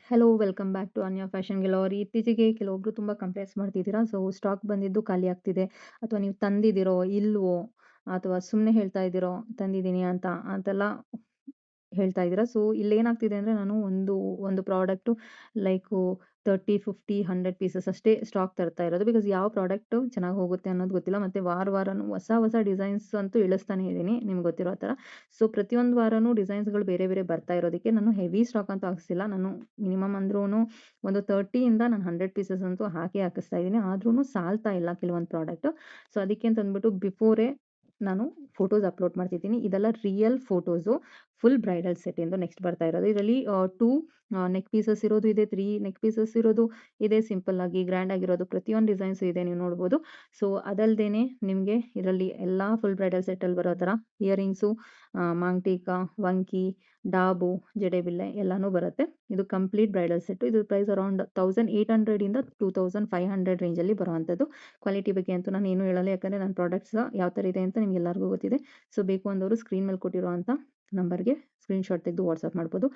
Hello, welcome back to ಅನ್ಯ fashion gallery. ಇತ್ತೀಚೆಗೆ ಕೆಲವೊಬ್ರು ತುಂಬ ಕಂಪ್ಲೇಂಟ್ಸ್ ಮಾಡ್ತಿದ್ದೀರಾ. ಸೊ ಸ್ಟಾಕ್ ಬಂದಿದ್ದು ಖಾಲಿ ಆಗ್ತಿದೆ, ಅಥವಾ ನೀವು ತಂದಿದ್ದೀರೋ ಇಲ್ವೋ, ಅಥವಾ ಸುಮ್ಮನೆ ಹೇಳ್ತಾ ಇದ್ದೀರೋ ತಂದಿದ್ದೀನಿ ಅಂತ ಅಂತೆಲ್ಲ ಹೇಳ್ತಾ ಇದ್ದೀರಾ. ಸೊ ಇಲ್ಲೇನಾಗ್ತಿದೆ ಅಂದರೆ, ನಾನು ಒಂದು ಪ್ರಾಡಕ್ಟು ಲೈಕು 30, 50, 100 ಪೀಸಸ್ ಅಷ್ಟೇ ಸ್ಟಾಕ್ ತರ್ತಾ ಇರೋದು. ಬಿಕಾಸ್ ಯಾವ ಪ್ರಾಡಕ್ಟು ಚೆನ್ನಾಗಿ ಹೋಗುತ್ತೆ ಅನ್ನೋದು ಗೊತ್ತಿಲ್ಲ. ಮತ್ತು ವಾರನೂ ಹೊಸ ಡಿಸೈನ್ಸ್ ಅಂತೂ ಇಳಿಸ್ತಾನೆ ಇದ್ದೀನಿ, ನಿಮ್ಗೆ ಗೊತ್ತಿರೋ ಥರ. ಸೊ ಪ್ರತಿಯೊಂದು ವಾರನೂ ಡಿಸೈನ್ಸ್ಗಳು ಬೇರೆ ಬೇರೆ ಬರ್ತಾ ಇರೋದಕ್ಕೆ ನಾನು ಹೆವಿ ಸ್ಟಾಕ್ ಅಂತೂ ಹಾಕಿಸ್ತಿಲ್ಲ. ನಾನು ಮಿನಿಮಮ್ ಅಂದ್ರೂ ಒಂದು 30ಇಂದ ನಾನು 100 ಪೀಸಸ್ ಅಂತೂ ಹಾಕಿಸ್ತಾ ಇದ್ದೀನಿ. ಆದ್ರೂ ಸಾಲ್ತಾ ಇಲ್ಲ ಕೆಲವೊಂದು ಪ್ರಾಡಕ್ಟು. ಸೊ ಅದಕ್ಕೆ ಅಂತ ಅಂದ್ಬಿಟ್ಟು ಬಿಫೋರೇ ನಾನು ಫೋಟೋಸ್ ಅಪ್ಲೋಡ್ ಮಾಡ್ತಿದ್ದೀನಿ. ಇದೆಲ್ಲ ರಿಯಲ್ ಫೋಟೋಸು, ಫುಲ್ ಬ್ರೈಡಲ್ ಸೆಟ್ಟಿಂದು ನೆಕ್ಸ್ಟ್ ಬರ್ತಾ ಇರೋದು. ಇದರಲ್ಲಿ 2 ನೆಕ್ ಪೀಸಸ್ ಇರೋದು ಇದೆ, 3 ನೆಕ್ ಪೀಸಸ್ ಇರೋದು ಇದೆ, ಸಿಂಪಲ್ ಆಗಿ ಗ್ರ್ಯಾಂಡ್ ಆಗಿರೋದು ಪ್ರತಿಯೊಂದು ಡಿಸೈನ್ಸ್ ಇದೆ, ನೀವು ನೋಡ್ಬೋದು. ಸೊ ಅದಲ್ದೇನೆ ನಿಮಗೆ ಇದರಲ್ಲಿ ಎಲ್ಲ ಫುಲ್ ಬ್ರೈಡಲ್ ಸೆಟ್ಟಲ್ಲಿ ಬರೋ ಥರ ಇಯರಿಂಗ್ಸು, ಮಾಂಗ್ಟೀಕ, ವಂಕಿ, ಡಾಬು, ಜಡೆಬಿಲ್ಲೆ ಎಲ್ಲನೂ ಬರುತ್ತೆ. ಇದು ಕಂಪ್ಲೀಟ್ ಬ್ರೈಡಲ್ ಸೆಟ್ಟು. ಇದು ಪ್ರೈಸ್ ಅರೌಂಡ್ 1800ಇಂದ 2500 ರೇಂಜಲ್ಲಿ ಬರುವಂಥದ್ದು. ಕ್ವಾಲಿಟಿ ಬಗ್ಗೆ ಅಂತೂ ನಾನು ಏನೂ ಹೇಳಲ್ಲ, ಯಾಕಂದರೆ ನನ್ನ ಪ್ರಾಡಕ್ಟ್ಸ್ ಯಾವ ಥರ ಇದೆ ಅಂತ ನಿಮ್ಗೆ ಎಲ್ಲರಿಗೂ ಗೊತ್ತಿದೆ. ಸೊ ಬೇಕು ಅಂದವರು ಸ್ಕ್ರೀನ್ ಮೇಲೆ ಕೊಟ್ಟಿರುವಂಥ ನಂಬರ್ಗೆ ಸ್ಕ್ರೀನ್‌ಶಾಟ್ ತೆಗೆದು ವಾಟ್ಸಪ್ ಮಾಡ್ಬೋದು.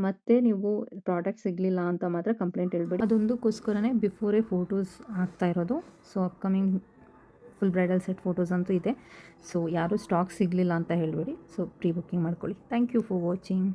ಮತ್ತು ನೀವು ಪ್ರಾಡಕ್ಟ್ ಸಿಗಲಿಲ್ಲ ಅಂತ ಮಾತ್ರ ಕಂಪ್ಲೇಂಟ್ ಹೇಳ್ಬೇಡಿ. ಅದೊಂದಕ್ಕೋಸ್ಕರನೇ ಬಿಫೋರೇ ಫೋಟೋಸ್ ಹಾಕ್ತಾ ಇರೋದು. So upcoming full bridal set photos ಅಂತೂ ಇದೆ. ಸೊ ಯಾರೂ ಸ್ಟಾಕ್ ಸಿಗಲಿಲ್ಲ ಅಂತ ಹೇಳಬೇಡಿ. ಸೊ ಪ್ರೀ ಬುಕ್ಕಿಂಗ್ ಮಾಡ್ಕೊಳ್ಳಿ. Thank you for watching.